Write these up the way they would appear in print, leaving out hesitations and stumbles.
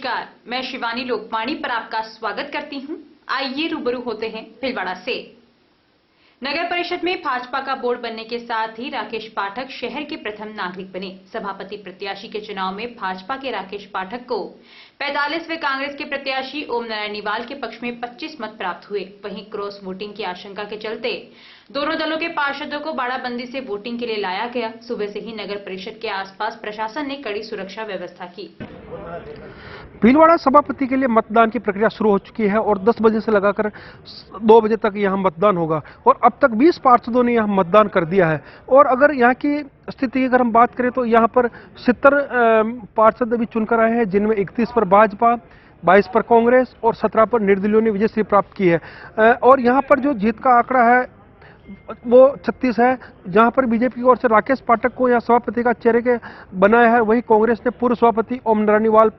नमस्कार, मैं शिवानी लोकवाणी पर आपका स्वागत करती हूं। आइए रूबरू होते हैं भीलवाड़ा से। नगर परिषद में भाजपा का बोर्ड बनने के साथ ही राकेश पाठक शहर के प्रथम नागरिक बने। सभापति प्रत्याशी के चुनाव में भाजपा के राकेश पाठक को 45 व कांग्रेस के प्रत्याशी ओम नारायण निवाल के पक्ष में 25 मत प्राप्त हुए। वहीं क्रॉस वोटिंग की आशंका के चलते दोनों दलों के पार्षदों को बाड़ाबंदी से वोटिंग के लिए लाया गया। सुबह से ही नगर परिषद के आसपास प्रशासन ने कड़ी सुरक्षा व्यवस्था की। भीलवाड़ा सभापति के लिए मतदान की प्रक्रिया शुरू हो चुकी है और 10 बजे से लगाकर 2 बजे तक यहां मतदान होगा और अब तक 20 पार्षदों ने यहां मतदान कर दिया है। और अगर यहां की स्थिति की अगर हम बात करें तो यहां पर 70 पार्षद अभी चुनकर आए हैं, जिनमें 31 पर भाजपा, 22 पर कांग्रेस और 17 पर निर्दलीयों ने विजय श्री प्राप्त की है। और यहां पर जो जीत का आंकड़ा है वो 36 है, जहां पर बीजेपी की ओर से राकेश पाठक को यहां सभापति का चेहरे के बनाया है। वहीं कांग्रेस ने पूर्व सभापति ओम नारायण निवाल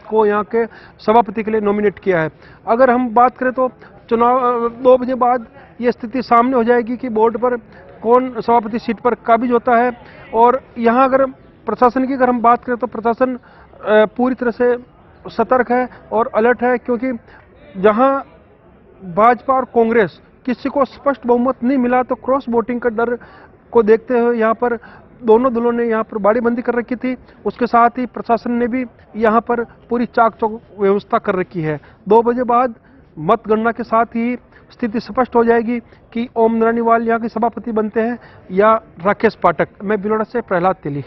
को यहां के सभापति के लिए नॉमिनेट किया है। अगर हम बात करें तो चुनाव 2 बजे बाद ये स्थिति सामने हो जाएगी कि बोर्ड पर कौन सभापति सीट पर काबिज होता है। और यहां अगर प्रशासन की अगर हम बात करें तो प्रशासन पूरी तरह से सतर्क है और अलर्ट है, क्योंकि जहां भाजपा और कांग्रेस किसी को स्पष्ट बहुमत नहीं मिला तो क्रॉस वोटिंग का डर को देखते हुए यहां पर दोनों दलों ने यहां पर बाड़ीबंदी कर रखी थी। उसके साथ ही प्रशासन ने भी यहां पर पूरी चाक चौक व्यवस्था कर रखी है। 2 बजे बाद मतगणना के साथ ही स्थिति स्पष्ट हो जाएगी कि ओम नारायण निवाल यहां के सभापति बनते हैं या राकेश पाठक। मैं भीलवाड़ा से प्रहलाद तेली।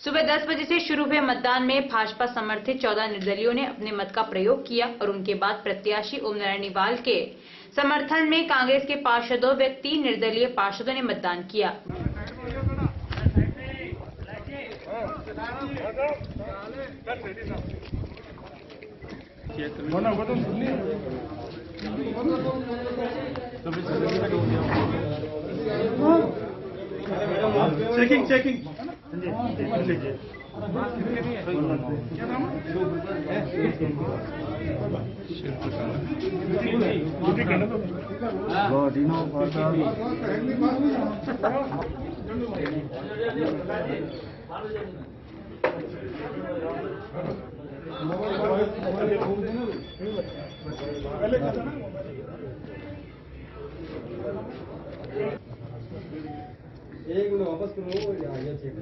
सुबह 10 बजे से शुरू हुए मतदान में भाजपा समर्थित 14 निर्दलीयों ने अपने मत का प्रयोग किया और उनके बाद प्रत्याशी ओम नारायण निवाल के समर्थन में कांग्रेस के पार्षदों व 3 निर्दलीय पार्षदों ने मतदान किया। चेकिंग एक मिनट वापस करो या चेक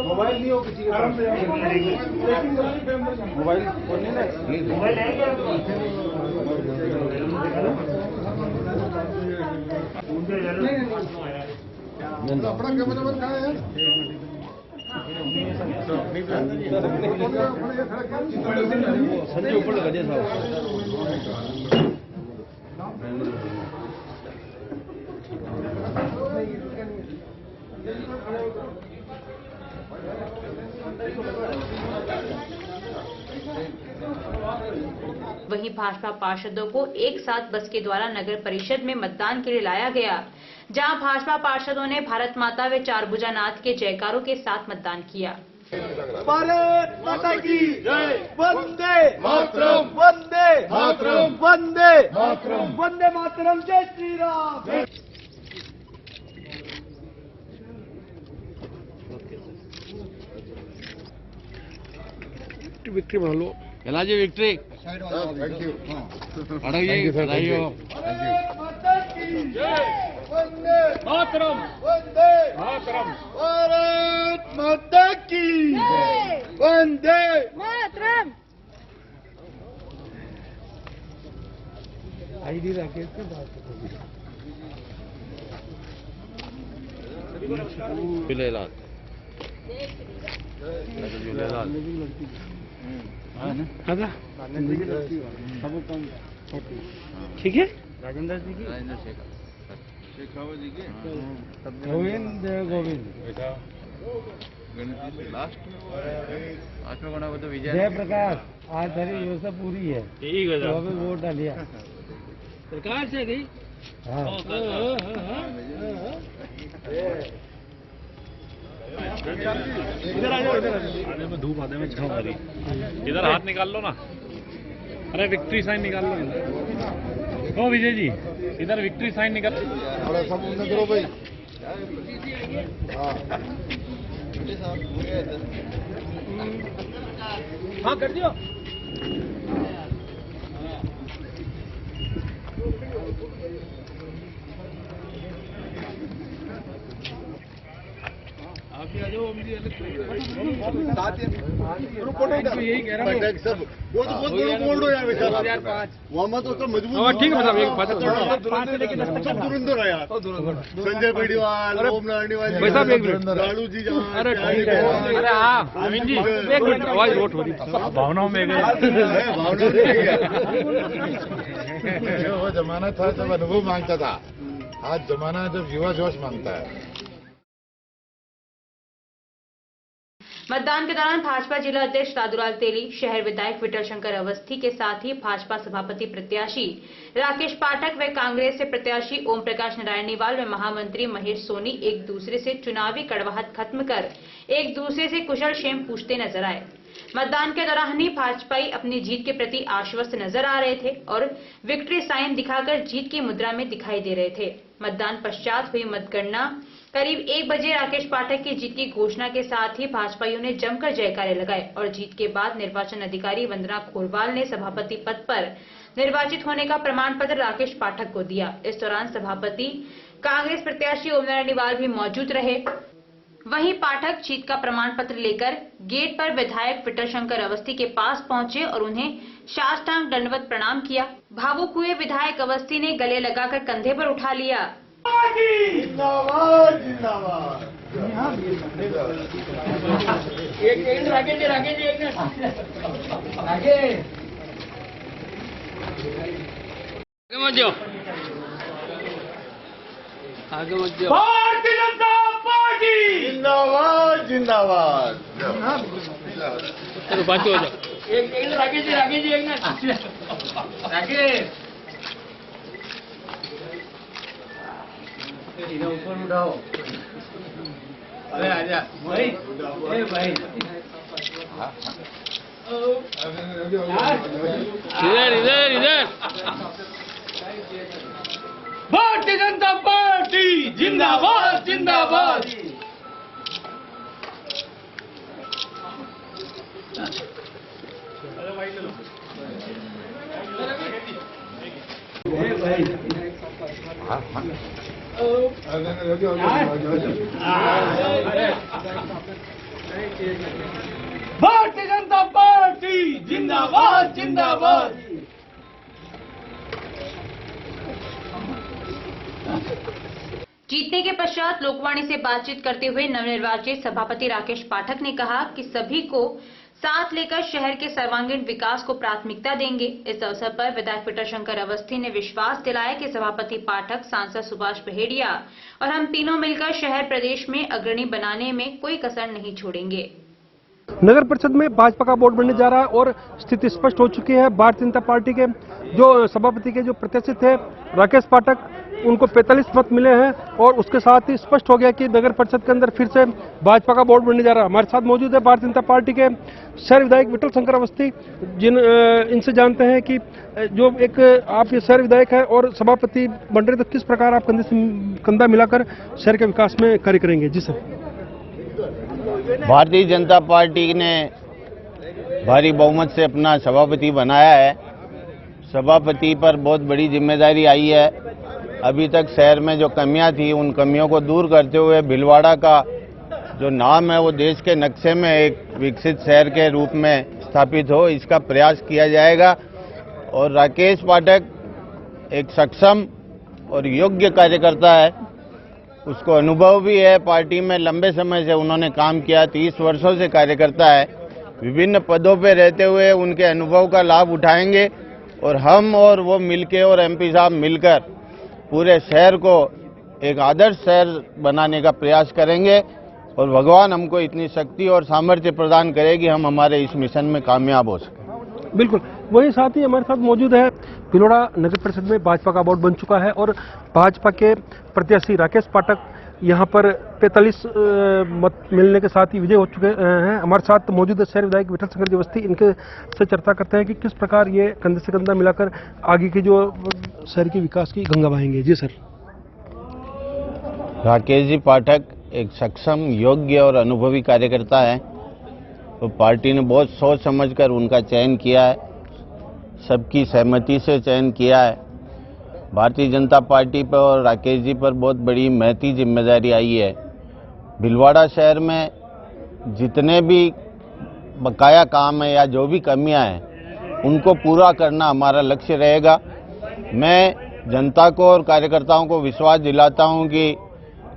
मोबाइल नहीं हो किसी के पास, मोबाइल अपना कैमरा बंद कहाँ है? संजय ऊपर लगा दिया साहब। वहीं भाजपा पार्षदों को एक साथ बस के द्वारा नगर परिषद में मतदान के लिए लाया गया, जहां भाजपा पार्षदों ने भारत माता व चारभुजा नाथ के जयकारों के साथ मतदान किया। भारत माता की जय। वंदे मातरम, वंदे मातरम, वंदे मातरम, वंदे मातरम, जय श्री राम। विक्ट्री बना लो। जी victory. Thank you. Vande Mataram, Vande Mataram, Bharat माता की वंदे मातरम। आईडी राकेश के बात झूलेलाल। झूलेलाल। ठीक है। राजेंद्र जी की, राजेंद्र शेखावत जी के, गोविंद लास्ट में गणपति विजय जय प्रकाश। आज सारी व्यवस्था पूरी है। ठीक है, तो अभी वोट डालिया सरकार से गई। हाँ। इधर आ जाओ, इधर आ जाओ। आधे में धूप आधे में छाँव आ रही। इधर हाथ निकाल लो ना। अरे विक्ट्री साइन निकाल लो इधर। ओ विजय जी, इधर विक्ट्री साइन निकाल। थोड़ा सब उन्हें करो भाई। हाँ कर दियो। आप ही आ जाओ, हम जी अलग यही कह रहा हूँ सब वो तो बहुत बड़ा बोल रहे हो यार बेचारा 2005 वहाँ मत तो मजबूत ठीक है मतलब एक बात धुरंधर है यार संजय बेड़ीवाल ओम नारायण भाई साहब एक मिनट लालू जी जहाँ अरे ठीक है अरे हाँ अमीन जी एक मिनट आवाज नोट हो रही भावनाओं में गए। वो जमाना था जब अनुभव मांगता था, आज जमाना जब युवा जोश मांगता है। मतदान के दौरान भाजपा जिला अध्यक्ष दादूलाल तेली, शहर विधायक विठल शंकर अवस्थी के साथ ही भाजपा सभापति प्रत्याशी राकेश पाठक व कांग्रेस से प्रत्याशी ओम प्रकाश नारायणीवाल व महामंत्री महेश सोनी एक दूसरे से चुनावी कड़वाहट खत्म कर एक दूसरे से कुशल क्षेम पूछते नजर आए। मतदान के दौरान ही भाजपाई अपनी जीत के प्रति आश्वस्त नजर आ रहे थे और विक्ट्री साइन दिखाकर जीत की मुद्रा में दिखाई दे रहे थे। मतदान पश्चात हुई मतगणना करीब 1 बजे राकेश पाठक की जीत की घोषणा के साथ ही भाजपाइयों ने जमकर जयकारे लगाए और जीत के बाद निर्वाचन अधिकारी वंदना खोरवाल ने सभापति पद पर निर्वाचित होने का प्रमाण पत्र राकेश पाठक को दिया। इस दौरान सभापति कांग्रेस प्रत्याशी ओम नारायणीवाल भी मौजूद रहे। वहीं पाठक जीत का प्रमाण पत्र लेकर गेट पर विधायक विठल शंकर अवस्थी के पास पहुंचे और उन्हें साष्टांग दंडवत प्रणाम किया। भावुक हुए विधायक अवस्थी ने गले लगाकर कंधे पर उठा लिया। जिंदाबाद जिंदाबाद एक राकेश जी एक मिनट आगे मत जाओ आगे मत जाओ। भारतीय जनता पार्टी जिंदाबाद जिंदाबाद चलो बात हो जाओ। एक राकेश जी एक मिनट राकेश ऊपर उठाओ। अरे आजा भाई भाई इधर भारतीय जनता पार्टी जिंदाबाद जिंदाबाद भारतीय जनता पार्टी जिंदाबाद जिंदाबाद जीतने के पश्चात लोकवाणी से बातचीत करते हुए नवनिर्वाचित सभापति राकेश पाठक ने कहा कि सभी को साथ लेकर शहर के सर्वांगीण विकास को प्राथमिकता देंगे। इस अवसर पर विधायक विठल शंकर अवस्थी ने विश्वास दिलाया कि सभापति पाठक, सांसद सुभाष बहेड़िया और हम तीनों मिलकर शहर प्रदेश में अग्रणी बनाने में कोई कसर नहीं छोड़ेंगे। नगर परिषद में भाजपा का बोर्ड बनने जा रहा है और स्थिति स्पष्ट हो चुकी है। भारतीय जनता पार्टी के जो सभापति के जो प्रत्याशी थे राकेश पाठक, उनको 45 मत मिले हैं और उसके साथ ही स्पष्ट हो गया कि नगर परिषद के अंदर फिर से भाजपा का बोर्ड बनने जा रहा है। हमारे साथ मौजूद है भारतीय जनता पार्टी के शहर विधायक विठल शंकर अवस्थी, इनसे जानते हैं कि जो एक आप ये शहर विधायक है और सभापति बन रहे, तो किस प्रकार आप कंधे से कंधा मिलाकर शहर के विकास में कार्य करेंगे? जी सर। भारतीय जनता पार्टी ने भारी बहुमत से अपना सभापति बनाया है। सभापति पर बहुत बड़ी जिम्मेदारी आई है। अभी तक शहर में जो कमियां थी, उन कमियों को दूर करते हुए भीलवाड़ा का जो नाम है वो देश के नक्शे में एक विकसित शहर के रूप में स्थापित हो, इसका प्रयास किया जाएगा। और राकेश पाठक एक सक्षम और योग्य कार्यकर्ता है, उसको अनुभव भी है। पार्टी में लंबे समय से उन्होंने काम किया, 30 वर्षों से कार्यकर्ता है। विभिन्न पदों पर रहते हुए उनके अनुभव का लाभ उठाएंगे और हम और वो मिलके और एमपी साहब मिलकर पूरे शहर को एक आदर्श शहर बनाने का प्रयास करेंगे और भगवान हमको इतनी शक्ति और सामर्थ्य प्रदान करे कि हम हमारे इस मिशन में कामयाब हो सकें। बिल्कुल, वही साथ ही हमारे साथ मौजूद है भीलवाड़ा नगर परिषद में भाजपा का बोर्ड बन चुका है और भाजपा के प्रत्याशी राकेश पाठक यहाँ पर 45 मत मिलने के साथ ही विजय हो चुके हैं। हमारे साथ मौजूद है शहर विधायक विठल शंकर जी अवस्थी। इनके से चर्चा करते हैं कि किस प्रकार ये कंधे से कंधा मिलाकर आगे की जो शहर की विकास की गंगा बहाएंगे। जी सर। राकेश जी पाठक एक सक्षम, योग्य और अनुभवी कार्यकर्ता है। तो पार्टी ने बहुत सोच समझकर उनका चयन किया है, सबकी सहमति से चयन किया है। भारतीय जनता पार्टी पर और राकेश जी पर बहुत बड़ी महती जिम्मेदारी आई है। भीलवाड़ा शहर में जितने भी बकाया काम है या जो भी कमियां हैं उनको पूरा करना हमारा लक्ष्य रहेगा। मैं जनता को और कार्यकर्ताओं को विश्वास दिलाता हूं कि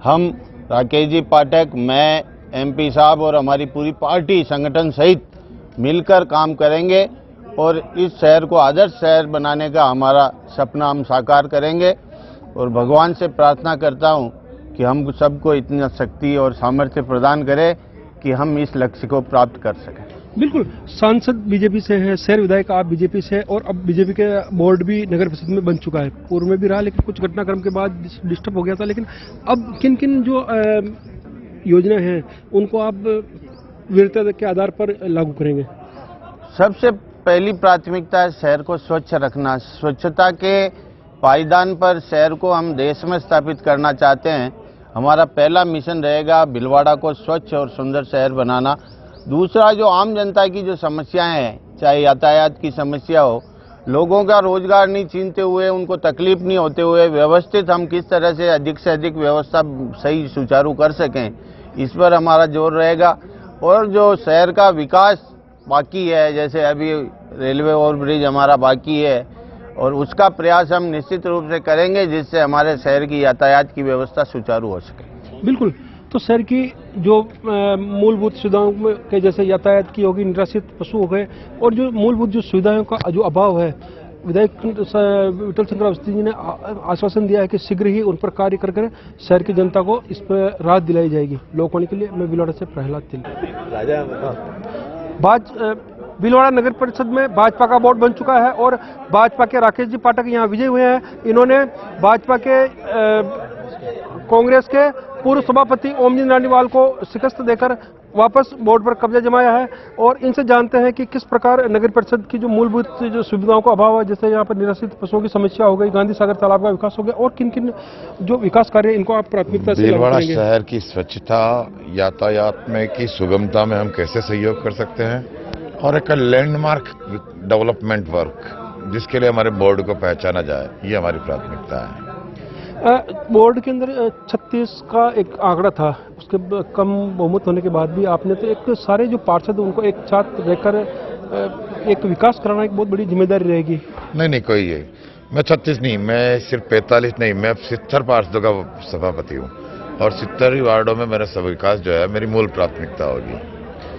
हम राकेश जी पाठक, मैं, एमपी साहब और हमारी पूरी पार्टी संगठन सहित मिलकर काम करेंगे और इस शहर को आदर्श शहर बनाने का हमारा सपना हम साकार करेंगे। और भगवान से प्रार्थना करता हूं कि हम सबको इतना शक्ति और सामर्थ्य प्रदान करे कि हम इस लक्ष्य को प्राप्त कर सकें। बिल्कुल, सांसद बीजेपी से हैं, शहर विधायक आप बीजेपी से हैं और अब बीजेपी के बोर्ड भी नगर परिषद में बन चुका है। पूर्व में भी रहा लेकिन कुछ घटनाक्रम के बाद डिस्टर्ब हो गया था। लेकिन अब किन किन जो योजना हैं उनको आप वीरता के आधार पर लागू करेंगे? सबसे पहली प्राथमिकता है शहर को स्वच्छ रखना। स्वच्छता के पायदान पर शहर को हम देश में स्थापित करना चाहते हैं। हमारा पहला मिशन रहेगा भीलवाड़ा को स्वच्छ और सुंदर शहर बनाना। दूसरा, जो आम जनता की जो समस्याएं हैं, चाहे यातायात की समस्या हो, लोगों का रोजगार नहीं छीनते हुए, उनको तकलीफ नहीं होते हुए व्यवस्थित हम किस तरह से अधिक व्यवस्था सही सुचारू कर सकें, इस पर हमारा जोर रहेगा। और जो शहर का विकास बाकी है, जैसे अभी रेलवे ओवरब्रिज हमारा बाकी है और उसका प्रयास हम निश्चित रूप से करेंगे जिससे हमारे शहर की यातायात की व्यवस्था सुचारू हो सके। बिल्कुल, तो शहर की जो मूलभूत सुविधाओं के जैसे यातायात की होगी, निराश्रित पशु हो गए और जो मूलभूत जो सुविधाओं का जो अभाव है, विधायक विठल शंकर अवस्थी जी ने आश्वासन दिया है कि शीघ्र ही उन पर कार्य कर शहर की जनता को इस पर राहत दिलाई जाएगी। लोकवाणी के लिए मैं भीलवाड़ा से प्रहलाद तिल। भीलवाड़ा नगर परिषद में भाजपा का बोर्ड बन चुका है और भाजपा के राकेश जी पाठक यहाँ विजयी हुए हैं। इन्होंने भाजपा के कांग्रेस के पूर्व सभापति ओमजी नानीवाल को शिकस्त देकर वापस बोर्ड पर कब्जा जमाया है और इनसे जानते हैं कि किस प्रकार नगर परिषद की जो मूलभूत जो सुविधाओं का अभाव है, जैसे यहाँ पर निराश्रित पशुओं की समस्या हो गई, गांधी सागर तालाब का विकास हो गया और किन किन जो विकास कार्य इनको आप प्राथमिकता से भीलवाड़ा शहर की स्वच्छता, यातायात में की सुगमता में हम कैसे सहयोग कर सकते हैं और एक लैंडमार्क डेवलपमेंट वर्क जिसके लिए हमारे बोर्ड को पहचाना जाए, ये हमारी प्राथमिकता है। बोर्ड के अंदर 36 का एक आंकड़ा था, उसके कम बहुमत होने के बाद भी आपने तो एक सारे जो पार्षद उनको एक साथ रहकर एक विकास कराना एक बहुत बड़ी जिम्मेदारी रहेगी। नहीं कोई है, मैं 36 नहीं, मैं सिर्फ 45 नहीं, मैं 70 पार्षदों का सभापति हूँ और 70 वार्डों में मेरा सब विकास जो है मेरी मूल प्राथमिकता होगी।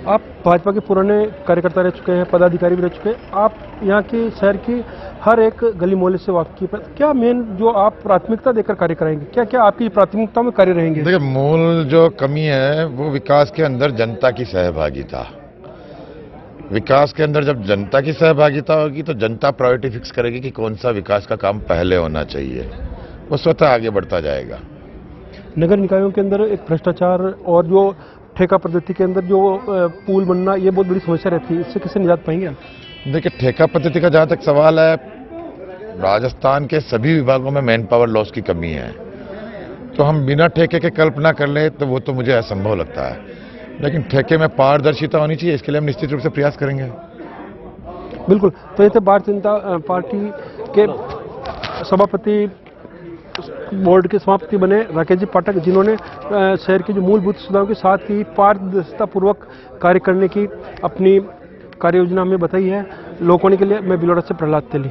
आप भाजपा के पुराने कार्यकर्ता रह चुके हैं, पदाधिकारी भी रह चुके हैं, आप यहाँ की शहर की हर एक गली मोहल्ले से वाकिफ है। क्या मेन जो आप प्राथमिकता देकर कार्य कराएंगे, क्या क्या आपकी प्राथमिकता में कार्य रहेंगे? देखिए, मूल जो कमी है वो विकास के अंदर जनता की सहभागिता। विकास के अंदर जब जनता की सहभागिता होगी तो जनता प्रायोरिटी फिक्स करेगी कि कौन सा विकास का काम पहले होना चाहिए, वो स्वतः आगे बढ़ता जाएगा। नगर निकायों के अंदर एक भ्रष्टाचार और जो ठेका पद्धति के अंदर जो पूल बनना, ये बहुत बड़ी समस्या रहती है, इससे कैसे निजात पाएंगे आप? देखिए, ठेका पद्धति का जहां तक सवाल है, राजस्थान के सभी विभागों में मैन पावर लॉस की कमी है, तो हम बिना ठेके के कल्पना कर ले तो वो तो मुझे असंभव लगता है। लेकिन ठेके में पारदर्शिता होनी चाहिए, इसके लिए हम निश्चित रूप से प्रयास करेंगे। बिल्कुल, तो ये थे भारतीय जनता पार्टी के सभापति, बोर्ड के समाप्ति बने राकेश जी पाठक, जिन्होंने शहर की जो मूलभूत सुविधाओं के साथ ही पारदर्शिता पूर्वक कार्य करने की अपनी कार्य योजना में बताई है। लोकवाणी के लिए मैं भीलवाड़ा से प्रहलाद तेली।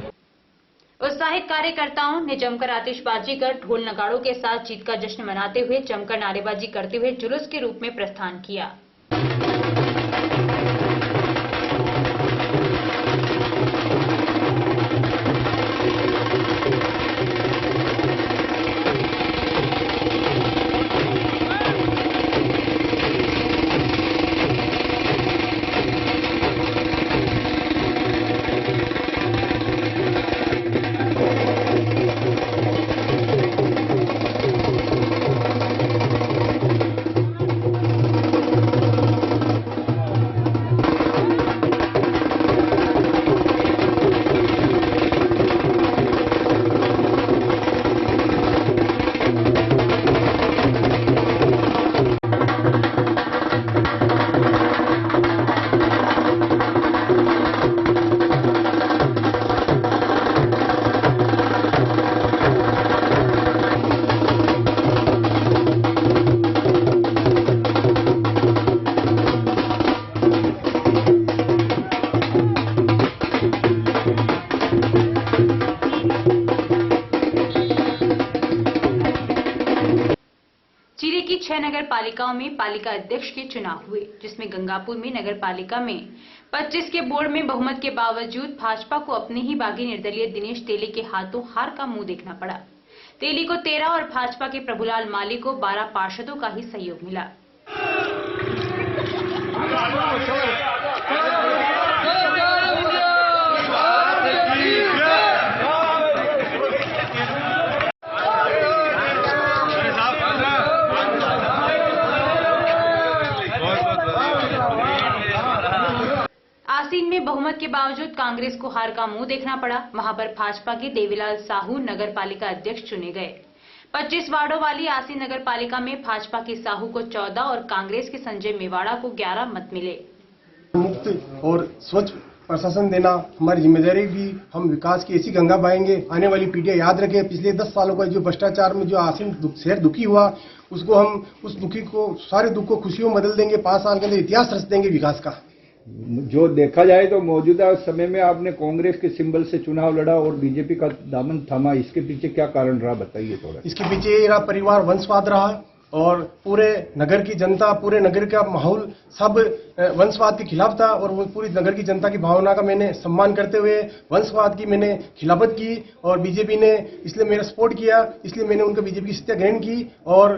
उत्साहित कार्यकर्ताओं ने जमकर आतिशबाजी कर ढोल नगाड़ों के साथ जीत का जश्न मनाते हुए जमकर नारेबाजी करते हुए जुलूस के रूप में प्रस्थान किया। 6 नगर पालिकाओं में पालिका अध्यक्ष के चुनाव हुए, जिसमें गंगापुर में नगर पालिका में 25 के बोर्ड में बहुमत के बावजूद भाजपा को अपने ही बागी निर्दलीय दिनेश तेली के हाथों हार का मुंह देखना पड़ा। तेली को 13 और भाजपा के प्रभुलाल माली को 12 पार्षदों का ही सहयोग मिला। आसीन में बहुमत के बावजूद कांग्रेस को हार का मुंह देखना पड़ा। वहां पर भाजपा के देवीलाल साहू नगर पालिका अध्यक्ष चुने गए। 25 वार्डों वाली आसीन नगर पालिका में भाजपा के साहू को 14 और कांग्रेस के संजय मेवाड़ा को 11 मत मिले। मुक्त और स्वच्छ प्रशासन देना हमारी जिम्मेदारी भी। हम विकास की ऐसी गंगा बहाएंगे, आने वाली पीढ़ियां याद रखें। पिछले 10 सालों का जो भ्रष्टाचार में जो आसीन शहर दुखी हुआ, उसको हम उस दुखी को सारे दुख को खुशियों में बदल देंगे। 5 साल के अंदर इतिहास रच देंगे विकास का। जो देखा जाए तो मौजूदा समय में आपने कांग्रेस के सिंबल से चुनाव लड़ा और बीजेपी का दामन थामा, इसके पीछे क्या कारण रहा, बताइए थोड़ा। इसके पीछे मेरा परिवार वंशवाद रहा और पूरे नगर की जनता, पूरे नगर का माहौल सब वंशवाद के खिलाफ था और वो पूरी नगर की जनता की भावना का मैंने सम्मान करते हुए वंशवाद की मैंने खिलाफत की और बीजेपी ने इसलिए मेरा सपोर्ट किया। इसलिए मैंने उनका बीजेपी की सत्ता ग्रहण की और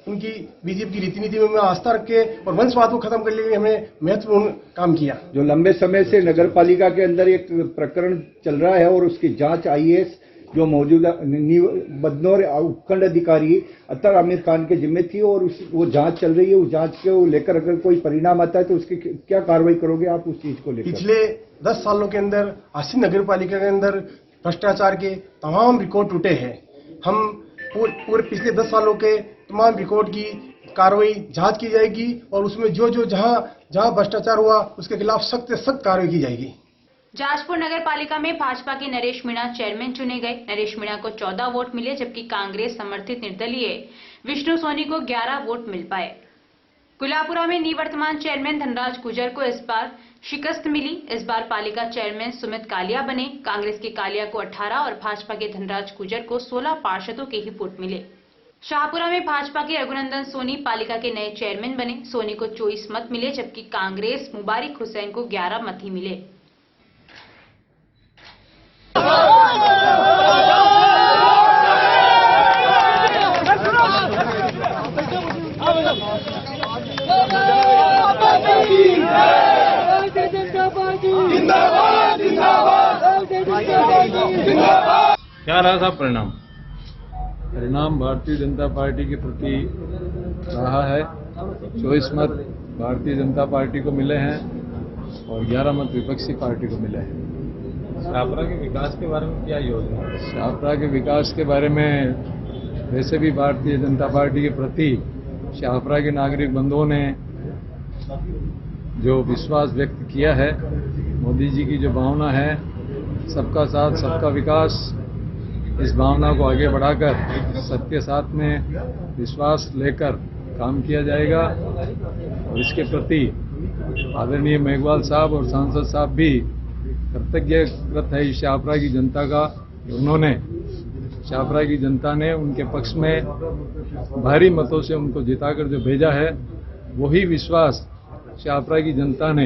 उनकी बीजेपी की रीति नीति में मैं आस्था रख के और वंशवाद को खत्म करने के लिए हमें महत्वपूर्ण काम किया। जो लंबे समय से नगर पालिका के अंदर एक प्रकरण चल रहा है और उसकी जांच IAS जो मौजूदा बदनौर उपखंड अधिकारी अतर आमिर खान के जिम्मे थी और वो जांच चल रही है। उस जांच को लेकर अगर कोई परिणाम आता है तो उसकी क्या कार्रवाई करोगे आप उस चीज को लेकर? पिछले 10 सालों के अंदर आसीन नगर पालिका के अंदर भ्रष्टाचार के तमाम रिकॉर्ड टूटे हैं। हम पूरे पिछले 10 सालों के तमाम रिकॉर्ड की कार्रवाई जांच की जाएगी और उसमें जो जहां भ्रष्टाचार हुआ उसके खिलाफ सख्त से सख्त कार्रवाई की जाएगी। जाजपुर नगर पालिका में भाजपा के नरेश मीणा चेयरमैन चुने गए। नरेश मीणा को 14 वोट मिले, जबकि कांग्रेस समर्थित निर्दलीय विष्णु सोनी को 11 वोट मिल पाए। गुलापुरा में निवर्तमान चेयरमैन धनराज गुजर को इस बार शिकस्त मिली। इस बार पालिका चेयरमैन सुमित कालिया बने। कांग्रेस के कालिया को 18 और भाजपा के धनराज गुजर को 16 पार्षदों के ही वोट मिले। शाहपुरा में भाजपा के रघुनंदन सोनी पालिका के नए चेयरमैन बने। सोनी को 24 मत मिले, जबकि कांग्रेस मुबारिक हुसैन को 11 मत ही मिले। क्या रहा साहब परिणाम? परिणाम भारतीय जनता पार्टी के प्रति रहा है। 24 मत भारतीय जनता पार्टी को मिले हैं और 11 मत विपक्षी पार्टी को मिले हैं। शाहपुरा के विकास के बारे में क्या योजना है? शाहपुरा के विकास के बारे में वैसे भी भारतीय जनता पार्टी के प्रति शाहपुरा के नागरिक बंधुओं ने जो विश्वास व्यक्त किया है, मोदी जी की जो भावना है सबका साथ सबका विकास, इस भावना को आगे बढ़ाकर सबके साथ में विश्वास लेकर काम किया जाएगा और इसके प्रति आदरणीय मेघवाल साहब और सांसद साहब भी कृतज्ञ है शाहपुरा की जनता का। उन्होंने शाहपुरा की जनता ने उनके पक्ष में भारी मतों से उनको जिताकर जो भेजा है, वही विश्वास शाहपुरा की जनता ने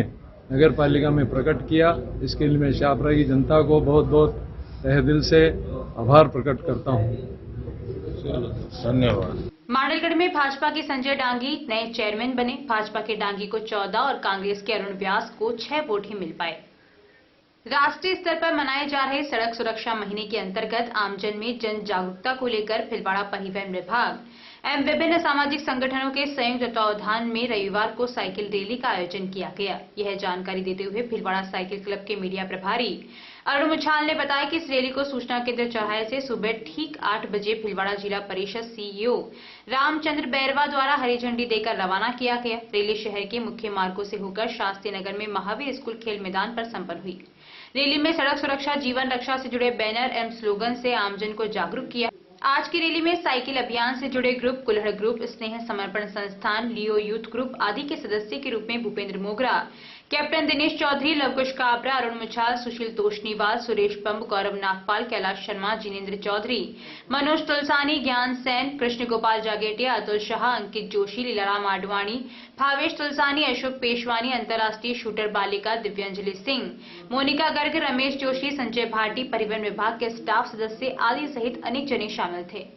नगर पालिका में प्रकट किया। इसके लिए मैं शाहपुरा की जनता को बहुत बहुत तहे दिल से आभार प्रकट करता हूं। धन्यवाद। मांडलगढ़ में भाजपा के संजय डांगी नए चेयरमैन बने। भाजपा के डांगी को 14 और कांग्रेस के अरुण व्यास को 6 वोट ही मिल पाए। राष्ट्रीय स्तर पर मनाए जा रहे सड़क सुरक्षा महीने के अंतर्गत आमजन में जन जागरूकता को लेकर भिलवाड़ा परिवहन विभाग एवं विभिन्न सामाजिक संगठनों के संयुक्त तत्वावधान में रविवार को साइकिल रैली का आयोजन किया गया। यह जानकारी देते हुए भिलवाड़ा साइकिल क्लब के मीडिया प्रभारी अरुण मुछाल ने बताया कि इस रैली को सूचना केंद्र चौराहे से सुबह ठीक 8 बजे भिलवाड़ा जिला परिषद CEO रामचंद्र बैरवा द्वारा हरी झंडी देकर रवाना किया गया। रैली शहर के मुख्य मार्गों से होकर शास्त्री नगर में महावीर स्कूल खेल मैदान पर संपन्न हुई। रैली में सड़क सुरक्षा जीवन रक्षा से जुड़े बैनर एवं स्लोगन से आमजन को जागरूक किया। आज की रैली में साइकिल अभियान से जुड़े ग्रुप, कुल्हड़ ग्रुप, स्नेह समर्पण संस्थान, लियो यूथ ग्रुप आदि के सदस्य के रूप में भूपेंद्र मोगरा, कैप्टन दिनेश चौधरी, लवकुश काबरा, अरुण मुछाल, सुशील तोषनीवाल, सुरेश पंब, गौरव नागपाल, कैलाश शर्मा, जिनेन्द्र चौधरी, मनोज तुलसानी, ज्ञान सेन, कृष्ण गोपाल जागेटिया, अतुल शाह, अंकित जोशी, लीलाराम आडवाणी, भावेश तुलसानी, अशोक पेशवानी, अंतर्राष्ट्रीय शूटर बालिका दिव्यांजलि सिंह, मोनिका गर्ग, रमेश जोशी, संजय भाटी, परिवहन विभाग के स्टाफ सदस्य आदि सहित अनेक जने शामिल थे।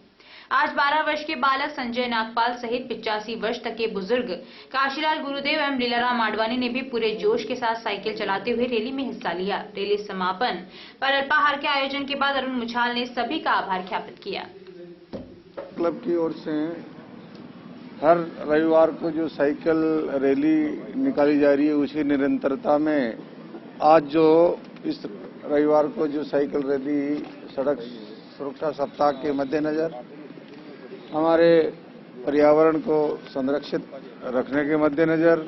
आज 12 वर्ष के बालक संजय नागपाल सहित 85 वर्ष तक के बुजुर्ग काशीलाल गुरुदेव एवं लीलाराम आडवाणी ने भी पूरे जोश के साथ साइकिल चलाते हुए रैली में हिस्सा लिया। रैली समापन पर अल्पाहार के आयोजन के बाद अरुण मुछाल ने सभी का आभार ज्ञापित किया। क्लब की ओर से हर रविवार को जो साइकिल रैली निकाली जा रही है उसकी निरंतरता में आज जो इस रविवार को जो साइकिल रैली सड़क सुरक्षा सप्ताह के मद्देनजर हमारे पर्यावरण को संरक्षित रखने के मद्देनजर,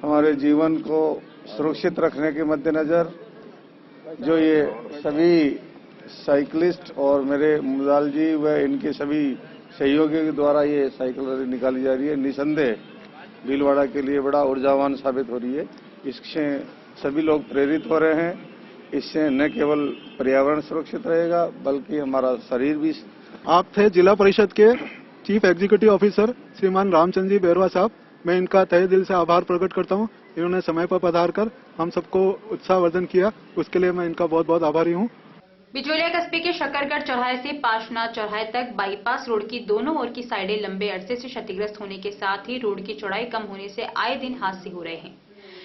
हमारे जीवन को सुरक्षित रखने के मद्देनजर जो ये सभी साइकिलिस्ट और मेरे मुदाल जी व इनके सभी सहयोगियों के द्वारा ये साइकिल रैली निकाली जा रही है, निसंदेह भीलवाड़ा के लिए बड़ा ऊर्जावान साबित हो रही है। इससे सभी लोग प्रेरित हो रहे हैं। इससे न केवल पर्यावरण सुरक्षित रहेगा बल्कि हमारा शरीर भी। आप थे जिला परिषद के चीफ एग्जीक्यूटिव ऑफिसर श्रीमान रामचंद्र जी बैरवा साहब, मैं इनका तहे दिल से आभार प्रकट करता हूं। इन्होंने समय पर पधार कर हम सबको उत्साहवर्धन किया, उसके लिए मैं इनका बहुत बहुत आभारी हूं। बिचौलिया कस्बे के शकरगढ़ चौराहे से पार्श्वनाथ चौराहे तक बाईपास रोड की दोनों ओर की साइडें लंबे अरसे से क्षतिग्रस्त होने के साथ ही रोड की चौड़ाई कम होने से आए दिन हादसे हो रहे हैं।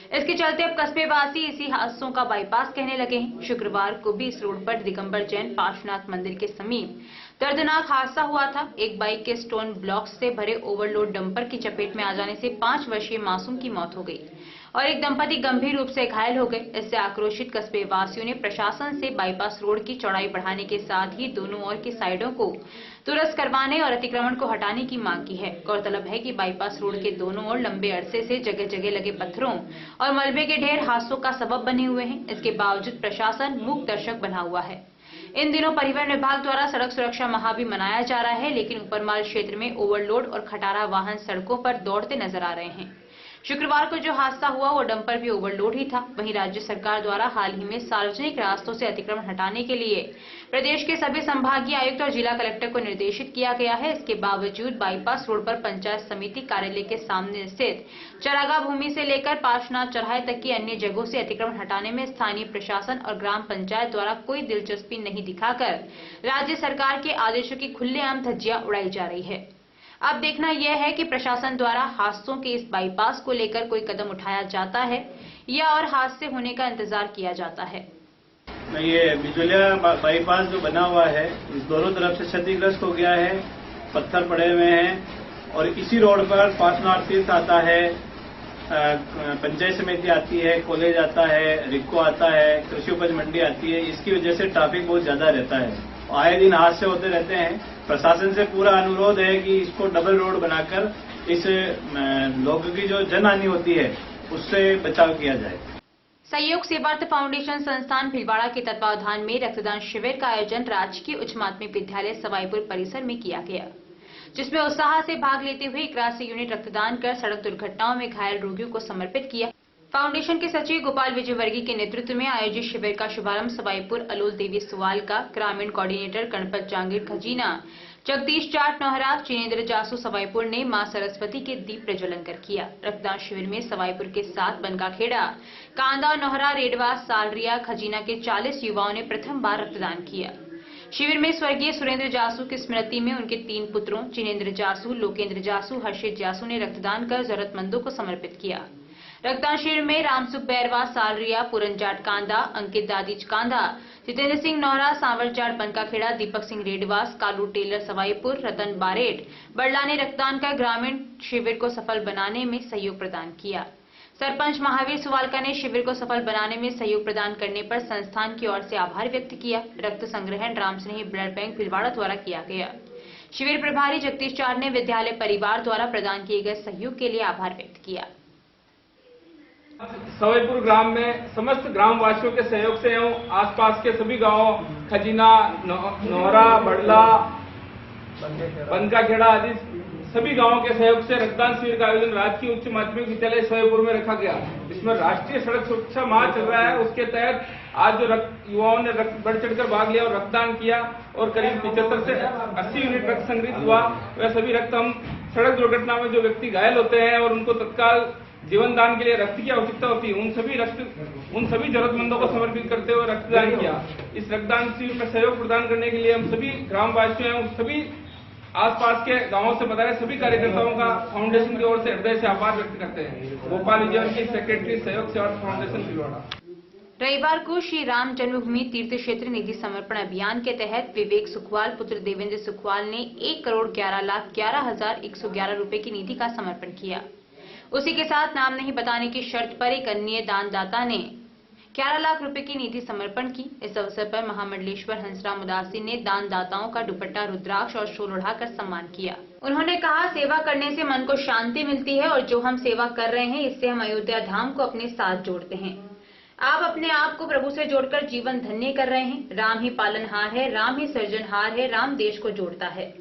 इसके चलते अब कस्बेवासी इसी हादसों का बाईपास कहने लगे हैं। शुक्रवार को भी इस रोड पर दिगंबर जैन पार्श्वनाथ मंदिर के समीप दर्दनाक हादसा हुआ था। एक बाइक के स्टोन ब्लॉक्स से भरे ओवरलोड डंपर की चपेट में आ जाने से 5 वर्षीय मासूम की मौत हो गई और एक दंपति गंभीर रूप से घायल हो गए। इससे आक्रोशित कस्बे वासियों ने प्रशासन से बाईपास रोड की चौड़ाई बढ़ाने के साथ ही दोनों ओर की साइडों को दुरुस्त करवाने और अतिक्रमण को हटाने की मांग की है। गौरतलब है कि बाईपास रोड के दोनों ओर लंबे अरसे से जगह जगह लगे पत्थरों और मलबे के ढेर हादसों का सबब बने हुए हैं। इसके बावजूद प्रशासन मूक दर्शक बना हुआ है। इन दिनों परिवहन विभाग द्वारा सड़क सुरक्षा माह भी मनाया जा रहा है, लेकिन ऊपरमाल क्षेत्र में ओवरलोड और खटारा वाहन सड़कों पर दौड़ते नजर आ रहे हैं। शुक्रवार को जो हादसा हुआ वो डंपर भी ओवरलोड ही था। वहीं राज्य सरकार द्वारा हाल ही में सार्वजनिक रास्तों से अतिक्रमण हटाने के लिए प्रदेश के सभी संभागीय आयुक्त और जिला कलेक्टर को निर्देशित किया गया है। इसके बावजूद बाईपास रोड पर पंचायत समिति कार्यालय के सामने स्थित चरागाह भूमि से लेकर पार्श्वनाथ चौराहे तक की अन्य जगहों से अतिक्रमण हटाने में स्थानीय प्रशासन और ग्राम पंचायत द्वारा कोई दिलचस्पी नहीं दिखाकर राज्य सरकार के आदेशों की खुलेआम धज्जियां उड़ाई जा रही है। अब देखना यह है कि प्रशासन द्वारा हादसों के इस बाईपास को लेकर कोई कदम उठाया जाता है या और हादसे होने का इंतजार किया जाता है। ये बिचौलिया बाईपास जो बना हुआ है इस दोनों तरफ से क्षतिग्रस्त हो गया है, पत्थर पड़े हुए हैं और इसी रोड पर पार्श्वनाथ तीर्थ आता है, पंचायत समिति आती है, कॉलेज आता है, रिक्को आता है, कृषि उपज मंडी आती है। इसकी वजह से ट्रैफिक बहुत ज्यादा रहता है, आए दिन हादसे होते रहते हैं। प्रशासन से पूरा अनुरोध है कि इसको डबल रोड बनाकर इस लोगों की जो जनहानि होती है उससे बचाव किया जाए। सहयोग सेवार्थ फाउंडेशन संस्थान भीलवाड़ा के तत्वावधान में रक्तदान शिविर का आयोजन राजकीय उच्च माध्यमिक विद्यालय सवाईपुर परिसर में किया गया, जिसमें उत्साह से भाग लेते हुए 81 यूनिट रक्तदान कर सड़क दुर्घटनाओं में घायल रोगियों को समर्पित किया। फाउंडेशन के सचिव गोपाल विजय वर्गीय के नेतृत्व में आयोजित शिविर का शुभारंभ सवाईपुर अलोल देवी सुवाल का ग्रामीण कोऑर्डिनेटर गणपत जांगीर खजीना, जगदीश जाट नोहरा, चिनेन्द्र जासू सवाईपुर ने मां सरस्वती के दीप प्रज्वलन कर किया। रक्तदान शिविर में सवाईपुर के 7 बनकाखेड़ा, कांदा, नोहरा, रेडवा, सालरिया, खजीना के 40 युवाओं ने प्रथम बार रक्तदान किया। शिविर में स्वर्गीय सुरेंद्र जासू की स्मृति में उनके 3 पुत्रों चिनेन्द्र जासू, लोकेंद्र जासू, हर्षित जासू ने रक्तदान कर जरूरतमंदों को समर्पित किया। रक्तदान शिविर में रामसुख बैरवा, सालरिया, पूरन जाट कांदा, अंकित दादीज कांदा, जितेंद्र सिंह नोहरा, सांवर जाट बनकाखेड़ा, दीपक सिंह रेडवास, कालू टेलर सवाईपुर, रतन बारेट बड़ला ने रक्तदान कर ग्रामीण शिविर को सफल बनाने में सहयोग प्रदान किया। सरपंच महावीर सुवालका ने शिविर को सफल बनाने में सहयोग प्रदान करने पर संस्थान की ओर से आभार व्यक्त किया। रक्त संग्रहण रामस्नेही ब्लड बैंक भीलवाड़ा द्वारा किया गया। शिविर प्रभारी जगदीश चार ने विद्यालय परिवार द्वारा प्रदान किए गए सहयोग के लिए आभार व्यक्त किया। सवाईपुर ग्राम में समस्त ग्रामवासियों के सहयोग से एवं आसपास के सभी गांवों खजीना, नोहरा, बड़ला, बनकाखेड़ा आदि सभी गांवों के सहयोग से रक्तदान शिविर का आयोजन राजकीय उच्च माध्यमिक विद्यालय सोयपुर में रखा गया। इसमें राष्ट्रीय सड़क सुरक्षा माह चल रहा है, उसके तहत आज जो युवाओं ने बढ़ चढ़कर भाग लिया और रक्तदान किया और करीब 75 से 80 यूनिट रक्त संग्रहित हुआ। वह सभी रक्त हम सड़क दुर्घटना में जो व्यक्ति घायल होते हैं और उनको तत्काल जीवन दान के लिए रक्त की आवश्यकता होती है, उन सभी जरूरतमंदों को समर्पित करते हुए रक्तदान किया। इस रक्तदान शिविर में सहयोग प्रदान करने के लिए हम सभी ग्रामवासियों एवं सभी आसपास के गांवों से बताए सभी कार्यकर्ताओं का फाउंडेशन की ओर से हृदय से आभार व्यक्त करते हैं। गोपाल विजय की सेक्रेटरी, सहयोग सेवा फाउंडेशन भीलवाड़ा। रविवार को श्री राम जन्मभूमि तीर्थ क्षेत्र निधि समर्पण अभियान के तहत विवेक सुखवाल पुत्र देवेंद्र सुखवाल ने 1,11,11,111 रुपए की निधि का समर्पण किया। उसी के साथ नाम नहीं बताने की शर्त पर एक अन्य दानदाता ने 11 लाख रुपए की निधि समर्पण की। इस अवसर पर महामंडलेश्वर हंसराम उदासी ने दानदाताओं का दुपट्टा, रुद्राक्ष और शॉल उड़ाकर सम्मान किया। उन्होंने कहा, सेवा करने से मन को शांति मिलती है और जो हम सेवा कर रहे हैं इससे हम अयोध्या धाम को अपने साथ जोड़ते हैं। आप अपने आप को प्रभु से जोड़कर जीवन धन्य कर रहे हैं। राम ही पालनहार है, राम ही सृजनहार है, राम देश को जोड़ता है।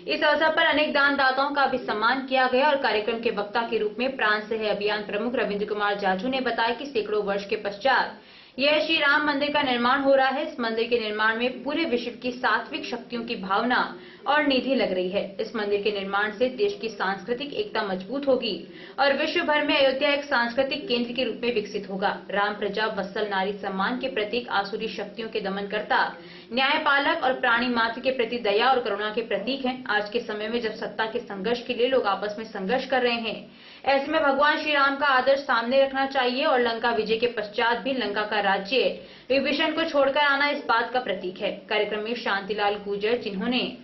इस अवसर पर अनेक दानदाताओं का भी सम्मान किया गया और कार्यक्रम के वक्ता के रूप में प्राण से है अभियान प्रमुख रविंद्र कुमार जाजू ने बताया कि सैकड़ों वर्ष के पश्चात यह श्री राम मंदिर का निर्माण हो रहा है। इस मंदिर के निर्माण में पूरे विश्व की सात्विक शक्तियों की भावना और निधि लग रही है। इस मंदिर के निर्माण से देश की सांस्कृतिक एकता मजबूत होगी और विश्व भर में अयोध्या एक सांस्कृतिक केंद्र के रूप में विकसित होगा। राम प्रजा वत्सल नारी सम्मान के प्रतीक, आसुरी शक्तियों के दमनकर्ता, न्यायपालक और प्राणी मात्र के प्रति दया और करुणा के प्रतीक हैं। आज के समय में जब सत्ता के संघर्ष के लिए लोग आपस में संघर्ष कर रहे हैं, ऐसे में भगवान श्री राम का आदर्श सामने रखना चाहिए और लंका विजय के पश्चात भी लंका का राज्य विभीषण को छोड़कर आना इस बात का प्रतीक है। कार्यक्रम में शांतिलाल गुर्जर, जिन्होंने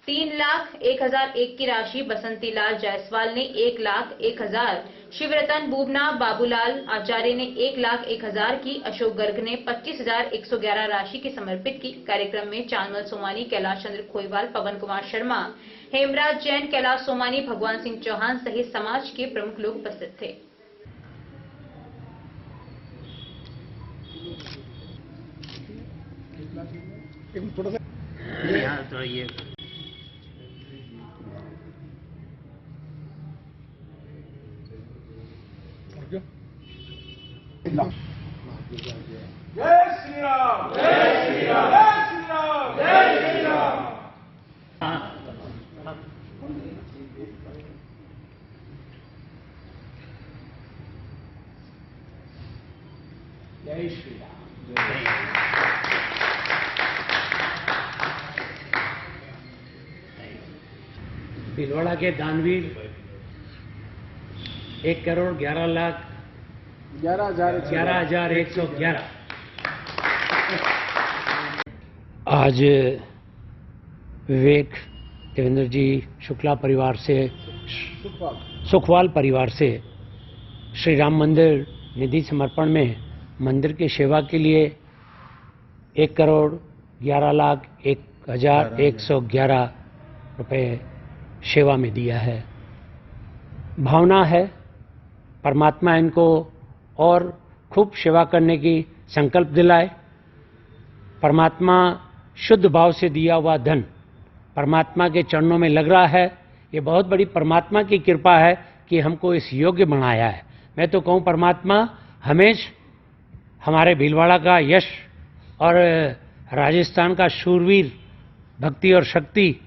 3,01,001 की राशि, बसंतीलाल जायसवाल ने 1,01,000, शिवरतन बूबना, बाबूलाल आचार्य ने 1,01,000 की, अशोक गर्ग ने 25,111 राशि की समर्पित की। कार्यक्रम में चांदमल सोमानी, कैलाश चंद्र खोईवाल, पवन कुमार शर्मा, हेमराज जैन, कैलाश सोमानी, भगवान सिंह चौहान सहित समाज के प्रमुख लोग उपस्थित थे। जय श्री राम, जय श्री राम, जय श्री राम, जय श्री राम। जय श्री राम। भीलवाड़ा के दानवीर 1,11,11,111 आज विवेक देवेंद्र जी शुक्ला परिवार से, सुखवाल परिवार से श्री राम मंदिर निधि समर्पण में मंदिर की सेवा के लिए 1,11,01,111 रुपए सेवा में दिया है। भावना है परमात्मा इनको और खूब सेवा करने की संकल्प दिलाए। परमात्मा शुद्ध भाव से दिया हुआ धन परमात्मा के चरणों में लग रहा है। ये बहुत बड़ी परमात्मा की कृपा है कि हमको इस योग्य बनाया है। मैं तो कहूँ परमात्मा हमेशा हमारे भीलवाड़ा का यश और राजस्थान का शूरवीर भक्ति और शक्ति,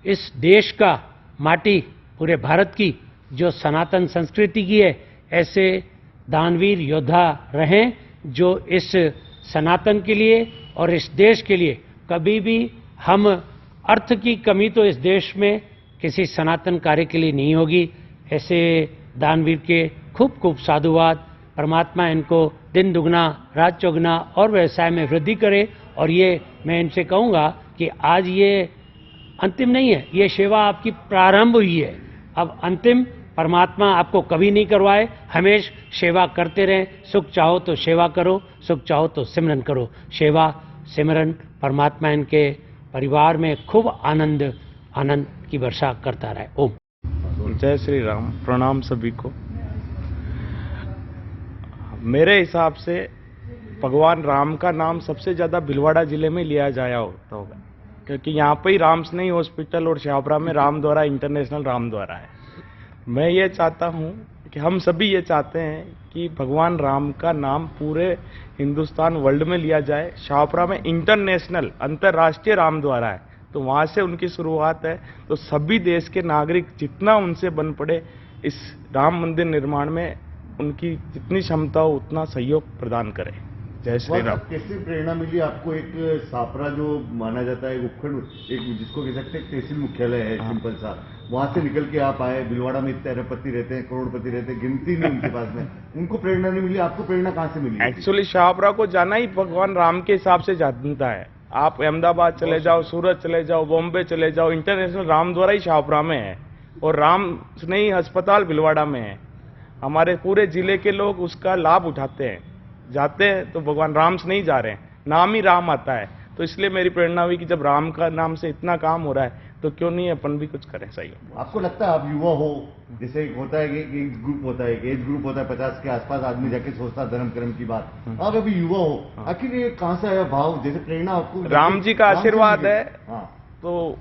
इस देश का माटी, पूरे भारत की जो सनातन संस्कृति की है, ऐसे दानवीर योद्धा रहें जो इस सनातन के लिए और इस देश के लिए कभी भी हम अर्थ की कमी तो इस देश में किसी सनातन कार्य के लिए नहीं होगी। ऐसे दानवीर के खूब खूब साधुवाद। परमात्मा इनको दिन दुगना रात चौगुना और व्यवसाय में वृद्धि करे। और ये मैं इनसे कहूँगा कि आज ये अंतिम नहीं है, ये सेवा आपकी प्रारंभ हुई है। अब अंतिम परमात्मा आपको कभी नहीं करवाए, हमेशा सेवा करते रहें। सुख चाहो तो सेवा करो, सुख चाहो तो सिमरन करो। सेवा सिमरन परमात्मा इनके परिवार में खूब आनंद की वर्षा करता रहे। ओम। जय श्री राम। प्रणाम सभी को। मेरे हिसाब से भगवान राम का नाम सबसे ज्यादा भीलवाड़ा जिले में लिया जाया होता होगा, क्योंकि यहाँ पे ही राम स्नेही हॉस्पिटल और शाहपुरा में राम द्वारा इंटरनेशनल राम द्वारा है। मैं ये चाहता हूँ कि हम सभी ये चाहते हैं कि भगवान राम का नाम पूरे हिंदुस्तान वर्ल्ड में लिया जाए। शाहपुरा में इंटरनेशनल अंतर्राष्ट्रीय राम द्वारा है, तो वहाँ से उनकी शुरुआत है। तो सभी देश के नागरिक जितना उनसे बन पड़े इस राम मंदिर निर्माण में उनकी जितनी क्षमता हो उतना सहयोग प्रदान करें। जय श्री राम। कैसे प्रेरणा मिली आपको? एक सापरा जो माना जाता है उपखंड, एक जिसको कह सकते हैं तहसील मुख्यालय है सिंपल सा, वहां से निकल के आप आए। भिलवाड़ा में इतने अरबपति रहते हैं, करोड़पति रहते हैं, गिनती नहीं उनके पास में। उनको प्रेरणा नहीं मिली, आपको प्रेरणा कहाँ से मिली? एक्चुअली शाहपुरा को जाना ही भगवान राम के हिसाब से जानता है। आप अहमदाबाद चले जाओ, सूरत चले जाओ, बॉम्बे चले जाओ, इंटरनेशनल राम द्वारा ही शाहपुरा में है और राम स्नेही अस्पताल भिलवाड़ा में है। हमारे पूरे जिले के लोग उसका लाभ उठाते हैं, जाते हैं तो भगवान राम से नहीं जा रहे हैं, नाम ही राम आता है। तो इसलिए मेरी प्रेरणा हुई कि जब राम का नाम से इतना काम हो रहा है तो क्यों नहीं अपन भी कुछ करें। सही आपको लगता है आप युवा हो, जैसे एक होता है कि एज ग्रुप होता है, एज ग्रुप होता है 50 के आसपास आदमी जाके सोचता धर्म कर्म की बात, आप अभी युवा हो, आखिर ये कहाँ से आया भाव? जैसे प्रेरणा आपको राम जी का आशीर्वाद है, तो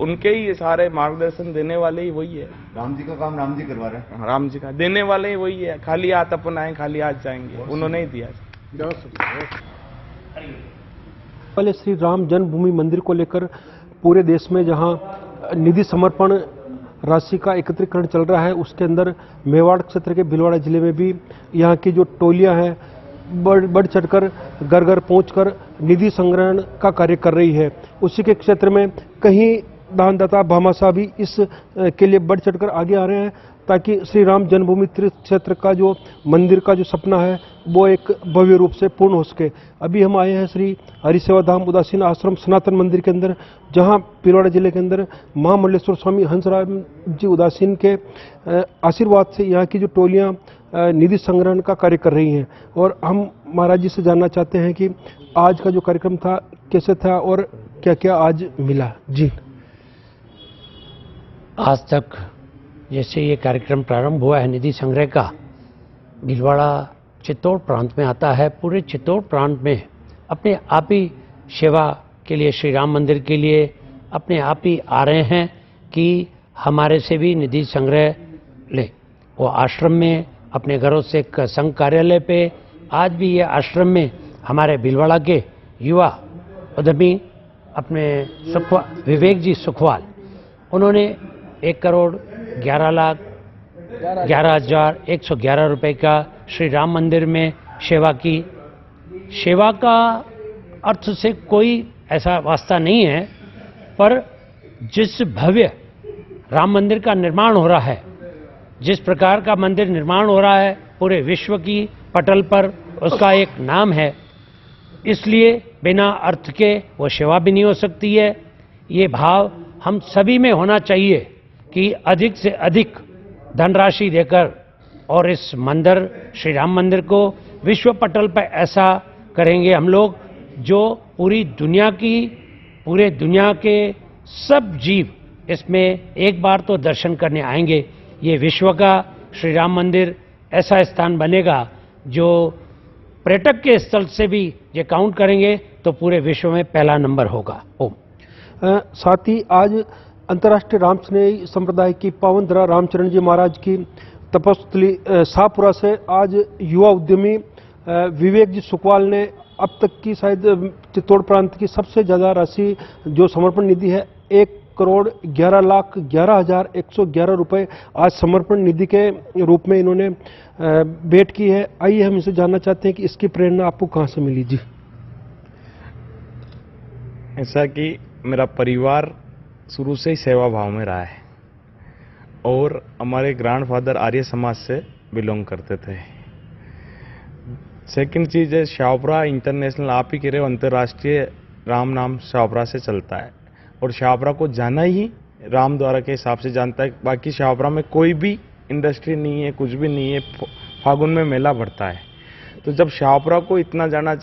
उनके ही ये सारे मार्गदर्शन देने वाले ही वही है। राम जी का काम राम जी करवा रहे हैं, राम जी का देने वाले ही वही है। खाली हाथ अपन आए, खाली हाथ जाएंगे, उन्होंने ही दिया। पहले श्री राम जन्मभूमि मंदिर को लेकर पूरे देश में जहां निधि समर्पण राशि का एकत्रीकरण चल रहा है, उसके अंदर मेवाड़ क्षेत्र के भिलवाड़ा जिले में भी यहाँ की जो टोलियां हैं बढ़ चढ़कर घर घर पहुंचकर निधि संग्रहण का कार्य कर रही है। उसी के क्षेत्र में कहीं दानदाता भामाशाह भी इस के लिए बढ़ चढ़कर आगे आ रहे हैं ताकि श्री राम जन्मभूमि तीर्थ क्षेत्र का जो मंदिर का जो सपना है वो एक भव्य रूप से पूर्ण हो सके। अभी हम आए हैं श्री हरिसेवा धाम उदासीन आश्रम सनातन मंदिर के अंदर, जहां भिलवाड़ा जिले के अंदर महामंडलेश्वर स्वामी हंसराम जी उदासीन के आशीर्वाद से यहाँ की जो टोलियाँ निधि संग्रहण का कार्य कर रही हैं। और हम महाराज जी से जानना चाहते हैं कि आज का जो कार्यक्रम था कैसे था और क्या क्या आज मिला। जी, आज तक जैसे ये कार्यक्रम प्रारंभ हुआ है निधि संग्रह का, भिलवाड़ा चित्तौड़ प्रांत में आता है। पूरे चित्तौड़ प्रांत में अपने आप ही सेवा के लिए, श्री राम मंदिर के लिए अपने आप ही आ रहे हैं कि हमारे से भी निधि संग्रह ले। वो आश्रम में, अपने घरों से एक संघ कार्यालय पे, आज भी ये आश्रम में हमारे भिलवाड़ा के युवा उद्यमी अपने विवेक जी सुखवाल, उन्होंने 1,11,11,111 रुपए का श्री राम मंदिर में सेवा की। सेवा का अर्थ से कोई ऐसा वास्ता नहीं है, पर जिस भव्य राम मंदिर का निर्माण हो रहा है, जिस प्रकार का मंदिर निर्माण हो रहा है, पूरे विश्व की पटल पर उसका एक नाम है, इसलिए बिना अर्थ के वो सेवा भी नहीं हो सकती है। ये भाव हम सभी में होना चाहिए कि अधिक से अधिक धनराशि देकर और इस मंदिर, श्री राम मंदिर को विश्व पटल पर ऐसा करेंगे हम लोग जो पूरे दुनिया के सब जीव इसमें एक बार तो दर्शन करने आएंगे। ये विश्व का श्री राम मंदिर ऐसा स्थान बनेगा जो पर्यटक के स्थल से भी ये काउंट करेंगे तो पूरे विश्व में पहला नंबर होगा। साथ ही आज अंतर्राष्ट्रीय राम स्नेही संप्रदाय की पावन धरा रामचरण जी महाराज की तपस्थली शाहपुरा से आज युवा उद्यमी विवेक जी सुखवाल ने अब तक की शायद चित्तौड़ प्रांत की सबसे ज़्यादा राशि जो समर्पण निधि है 1,11,11,111 रुपये आज समर्पण निधि के रूप में इन्होंने भेंट की है। आइए हम इसे जानना चाहते हैं कि इसकी प्रेरणा आपको कहाँ से मिली। जी, ऐसा कि मेरा परिवार शुरू से ही सेवा भाव में रहा है और हमारे ग्रैंडफादर आर्य समाज से बिलोंग करते थे। सेकंड चीज़ है शाहपुरा इंटरनेशनल, आप ही कह रहे हो, अंतर्राष्ट्रीय राम नाम शाहपुरा से चलता है और शाहपुरा को जाना ही राम द्वारा के हिसाब से जानता है। बाकी शाहपुरा में कोई भी इंडस्ट्री नहीं है, कुछ भी नहीं है। फागुन में मेला भरता है, तो जब शाहपुरा को इतना जाना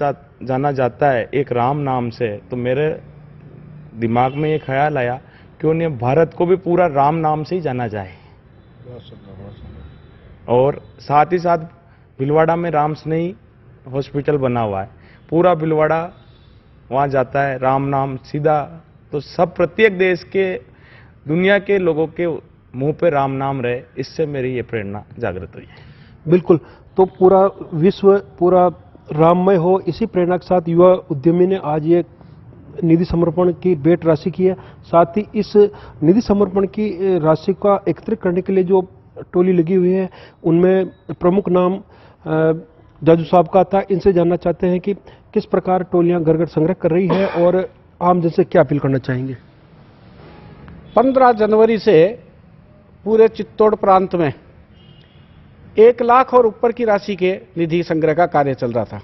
जाता है एक राम नाम से, तो मेरे दिमाग में ये ख्याल आया क्यों नहीं भारत को भी पूरा राम नाम से ही जाना जाए। और साथ ही साथ भिलवाड़ा में राम स्नेही हॉस्पिटल बना हुआ है, पूरा भिलवाड़ा वहाँ जाता है, राम नाम सीधा तो सब प्रत्येक देश के दुनिया के लोगों के मुंह पे राम नाम रहे, इससे मेरी ये प्रेरणा जागृत हुई है। बिल्कुल, तो पूरा विश्व पूरा राममय हो, इसी प्रेरणा के साथ युवा उद्यमी ने आज ये निधि समर्पण की भेंट राशि की है। साथ ही इस निधि समर्पण की राशि का एकत्रित करने के लिए जो टोली लगी हुई है उनमें प्रमुख नाम जाजू साहब का था। इनसे जानना चाहते हैं कि किस प्रकार टोलियां घर घर संग्रह कर रही है और आम जन से क्या अपील करना चाहेंगे। 15 जनवरी से पूरे चित्तौड़ प्रांत में 1 लाख और ऊपर की राशि के निधि संग्रह का कार्य चल रहा था।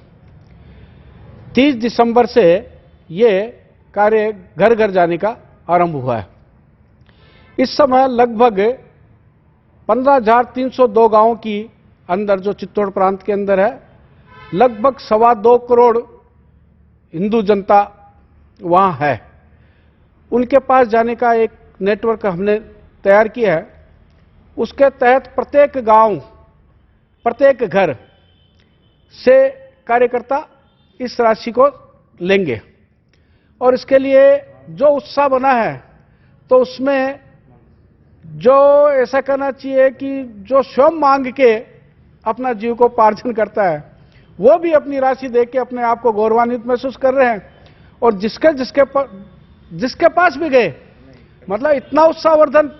30 दिसंबर से ये कार्य घर घर जाने का आरंभ हुआ है। इस समय लगभग 15,302 गांवों की अंदर, जो चित्तौड़ प्रांत के अंदर है, लगभग 2.25 करोड़ हिंदू जनता वहां है। उनके पास जाने का एक नेटवर्क हमने तैयार किया है। उसके तहत प्रत्येक गांव, प्रत्येक घर से कार्यकर्ता इस राशि को लेंगे और इसके लिए जो उत्साह बना है, तो उसमें जो ऐसा करना चाहिए कि जो स्वयं मांग के अपना जीविकोपार्जन करता है, वो भी अपनी राशि देख के अपने आप को गौरवान्वित महसूस कर रहे हैं। और जिसके पास भी गए, मतलब इतना उत्साहवर्धन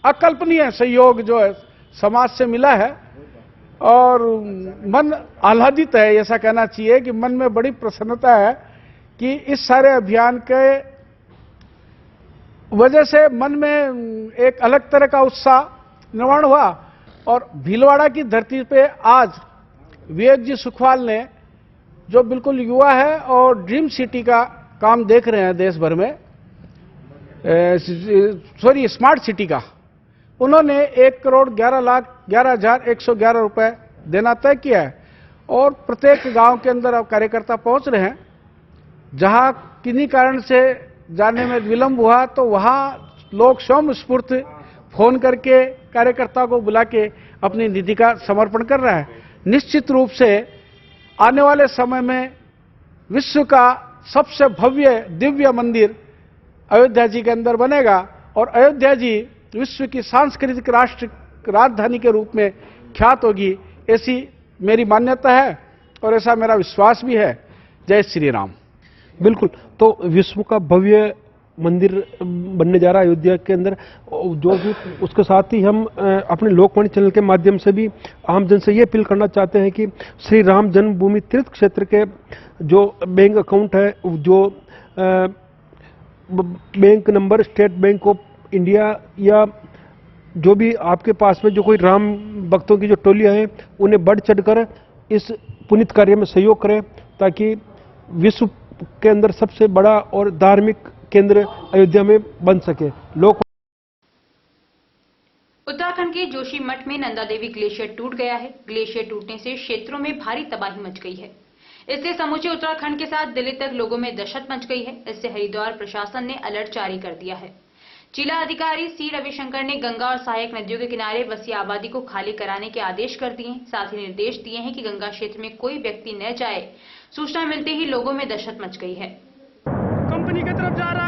अकल्पनीय सहयोग जो है समाज से मिला है और मन आह्लादित है। ऐसा कहना चाहिए कि मन में बड़ी प्रसन्नता है कि इस सारे अभियान के वजह से मन में एक अलग तरह का उत्साह निर्माण हुआ। और भीलवाड़ा की धरती पे आज विवेक जी सुखवाल ने, जो बिल्कुल युवा है और ड्रीम सिटी का काम देख रहे हैं देश भर में, स्मार्ट सिटी का, उन्होंने 1,11,11,111 रुपए देना तय किया है। और प्रत्येक गांव के अंदर अब कार्यकर्ता पहुंच रहे हैं। जहां किन्हीं कारण से जाने में विलंब हुआ, तो वहां लोग स्वयं स्फूर्त फोन करके कार्यकर्ता को बुला के अपनी निधि का समर्पण कर रहा है। निश्चित रूप से आने वाले समय में विश्व का सबसे भव्य दिव्य मंदिर अयोध्या जी के अंदर बनेगा और अयोध्या जी विश्व की सांस्कृतिक राष्ट्र राजधानी के रूप में ख्यात होगी, ऐसी मेरी मान्यता है और ऐसा मेरा विश्वास भी है। जय श्री राम। बिल्कुल, तो विश्व का भव्य मंदिर बनने जा रहा है अयोध्या के अंदर, जो भी उसके साथ ही हम अपने लोकवाणी चैनल के माध्यम से भी आम जन से ये अपील करना चाहते हैं कि श्री राम जन्मभूमि तीर्थ क्षेत्र के जो बैंक अकाउंट है, जो bank number state bank of India या जो भी आपके पास में जो कोई राम भक्तों की जो टोलियां हैं, उन्हें बढ़ चढ़कर इस पुनीत कार्य में सहयोग करें, ताकि विश्व के अंदर सबसे बड़ा और धार्मिक केंद्र अयोध्या में बन सके। लोग उत्तराखंड के जोशीमठ में नंदा देवी ग्लेशियर टूट गया है। ग्लेशियर टूटने से क्षेत्रों में भारी तबाही मच गई है। इससे समूचे उत्तराखंड के साथ दिल्ली तक लोगों में दहशत मच गई है। इससे हरिद्वार प्रशासन ने अलर्ट जारी कर दिया है। जिला अधिकारी सी रविशंकर ने गंगा और सहायक नदियों के किनारे बसी आबादी को खाली कराने के आदेश कर दिए हैं। साथ ही निर्देश दिए हैं कि गंगा क्षेत्र में कोई व्यक्ति न जाए। सूचना मिलते ही लोगों में दहशत मच गई है। कंपनी की तरफ जा रहा